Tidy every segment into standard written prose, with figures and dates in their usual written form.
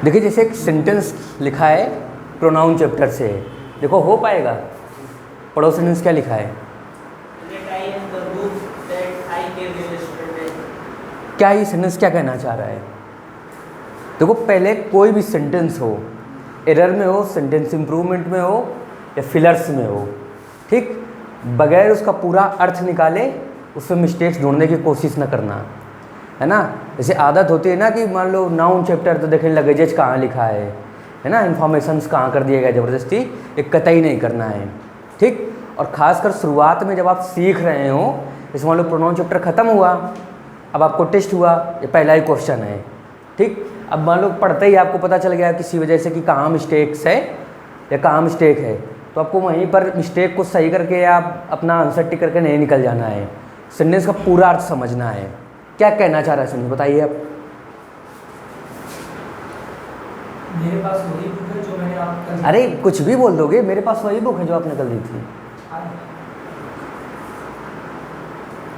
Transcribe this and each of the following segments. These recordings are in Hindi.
देखिए जैसे एक सेंटेंस लिखा है प्रोनाउन चैप्टर से, देखो हो पाएगा? पढ़ो सेंटेंस क्या लिखा है, क्या ये सेंटेंस क्या कहना चाह रहा है? देखो पहले कोई भी सेंटेंस हो, एरर में हो, सेंटेंस इम्प्रूवमेंट में हो या फिलर्स में हो, ठीक, बगैर उसका पूरा अर्थ निकाले उसमें मिस्टेक्स ढूंढने की कोशिश न करना, है ना। जैसे आदत होती है ना कि मान लो नाउन चैप्टर तो देखें लगेजेज कहाँ लिखा है ना, इन्फॉर्मेशंस कहाँ कर दिया गया, ज़बरदस्ती एक कतई नहीं करना है, ठीक। और ख़ासकर शुरुआत में जब आप सीख रहे हो, जैसे मान लो प्रोनाउन चैप्टर ख़त्म हुआ, अब आपको टेस्ट हुआ, ये पहला ही क्वेश्चन है, ठीक। अब मान लो पढ़ते ही आपको पता चल गया किसी वजह से कि कहाँ मिस्टेक्स है या कहाँ मिस्टेक है, तो आपको वहीं पर मिस्टेक को सही करके आप अपना आंसर टिक करके नहीं निकल जाना है, सेंटेंस का पूरा अर्थ समझना है, क्या कहना चाह रहा है सेंटेंस, बताइए आप। मेरे पास वही बुक है जो मैंने आपको, अरे कुछ भी बोल दोगे, मेरे पास वही बुक है जो आपने कल दी थी।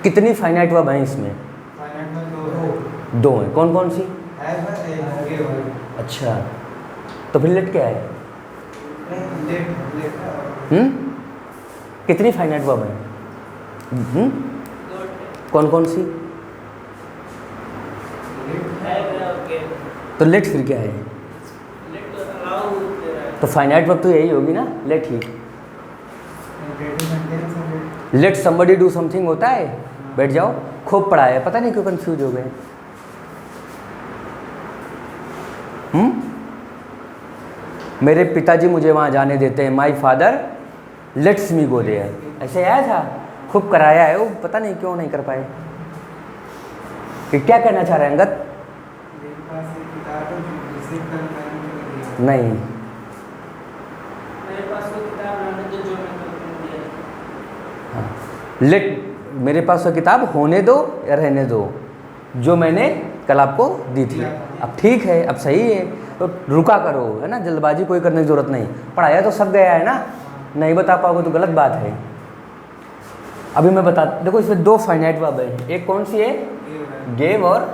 कितनी फाइनाइट वर्ब हैं इसमें? दो हैं, कौन कौन सी? अच्छा, तो फिर लेट क्या है? कितनी फाइनाइट वर्ब हैं? कौन कौन सी? तो लेट फिर क्या है? तो फाइनाइट वर्ब तो यही होगी ना, लेट ही। लेट समबडी डू समथिंग होता है, बैठ जाओ, खूब पढ़ा है, पता नहीं क्यों कंफ्यूज हो गए। मेरे पिताजी मुझे वहाँ जाने देते हैं, my father lets me go there, ऐसे आया था, खूब कराया है वो, पता नहीं क्यों नहीं कर पाए। कि क्या कहना चाह रहे हैं अंगद? नहीं, हाँ, लेट, मेरे पास वो किताब होने दो या रहने दो जो मैंने कल आपको दी थी। अब ठीक है, अब सही है, तो रुका करो, है ना, जल्दबाजी कोई करने की ज़रूरत नहीं, पढ़ाया तो सब गया है ना, नहीं बता पाओगे तो गलत बात है। अभी मैं बता, देखो इसमें दो फाइनाइट वर्ब है, एक कौन सी है? गेव और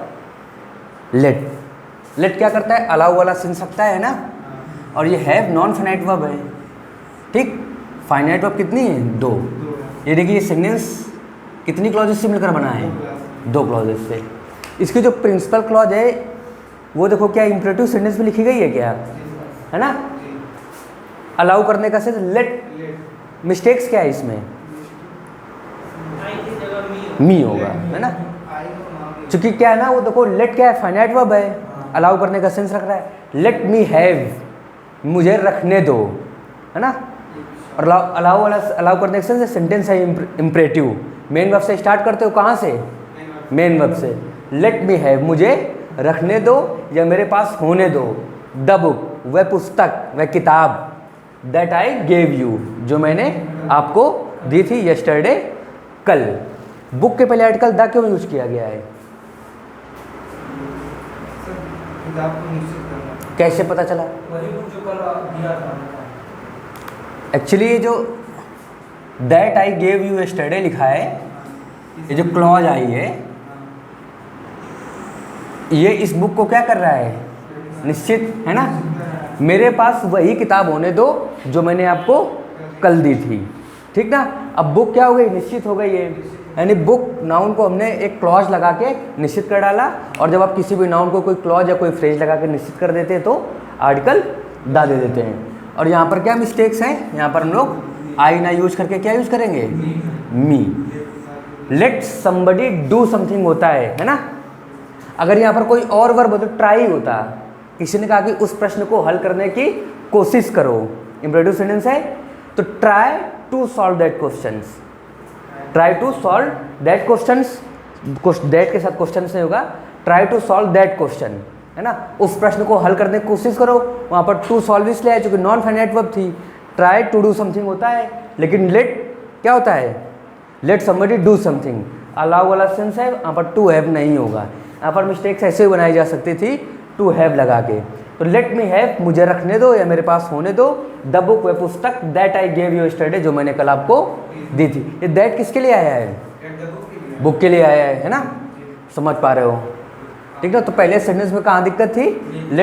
लेट। लेट क्या करता है? अलाउ वाला सुन सकता है ना, और ये हैव नॉन फाइनाइट वर्ब है, ठीक। फाइनाइट वर्ब कितनी है? दो। ये देखिए ये सेंटेंस कितनी क्लॉजेस से मिलकर बना है? दो क्लॉजेस से। इसकी जो प्रिंसिपल क्लॉज है वो देखो क्या इम्परेटिव सेंटेंस में लिखी गई है क्या, है ना। अलाउ करने का सेंस लेट, मिस्टेक्स क्या है इसमें? मी होगा, है ना, क्योंकि क्या है ना, वो देखो लेट क्या है? फाइनाइट वर्ब है, अलाउ करने का सेंस रख रहा है, लेट मी हैव, मुझे रखने दो, है ना। और अलाउ वाला अलाउ करने का सेंस सेंटेंस है इम्परेटिव, मेन वर्ब से स्टार्ट करते हो, कहाँ से? मेन वर्ब से। लेट मी हैव, मुझे रखने दो या मेरे पास होने दो, द बुक, वह पुस्तक, वह किताब, दैट आई गेव यू, जो मैंने आपको दी थी यस्टरडे, कल। बुक के पहले आर्टिकल द क्यों यूज किया गया है? कैसे पता चला? वही बुक जो कल दिया था। एक्चुअली ये जो that I gave you yesterday लिखा है, ये जो क्लॉज आई है, ये इस बुक को क्या कर रहा है? निश्चित, है ना। मेरे पास वही किताब होने दो जो मैंने आपको कल दी थी, ठीक ना। अब बुक क्या हो गई? निश्चित हो गई है, यानी बुक नाउन को हमने एक क्लॉज लगा के निश्चित कर डाला, और जब आप किसी भी नाउन को कोई क्लॉज या कोई फ्रेज लगा के निश्चित कर देते हैं तो आर्टिकल दा दे देते हैं। और यहाँ पर क्या मिस्टेक्स हैं? यहाँ पर हम लोग आई ना यूज करके क्या यूज करेंगे? मी। लेट समबडी डू समथिंग होता है ना। अगर यहाँ पर कोई और वर्ब हो तो ट्राई होता, किसी ने कहा कि उस प्रश्न को हल करने की कोशिश करो, इम्परेटिव सेंटेंस है, तो try to solve that questions, try to solve that questions, that के साथ क्वेश्चन नहीं होगा, try to solve that question, है ना, उस प्रश्न को हल करने की कोशिश करो। वहाँ पर टू सॉल्व इसलिए है चूँकि नॉन फाइनाइट वर्ब थी, ट्राई टू डू समथिंग होता है, लेकिन लेट क्या होता है? Late somebody do something, allow वाला सेंस है, वहाँ पर टू हैव नहीं होगा। यहाँ पर मिस्टेक्स ऐसे ही बनाई जा सकती थी टू हैव लगा के। तो लेट मी हैव, मुझे रखने दो या मेरे पास होने दो, द बुक, वह पुस्तक, that I gave you yesterday, जो मैंने कल आपको दी थी। ये दैट किसके लिए आया है? बुक के लिए आया है ना, समझ पा रहे हो, ठीक है। तो पहले सेंटेंस में कहाँ दिक्कत थी? लेट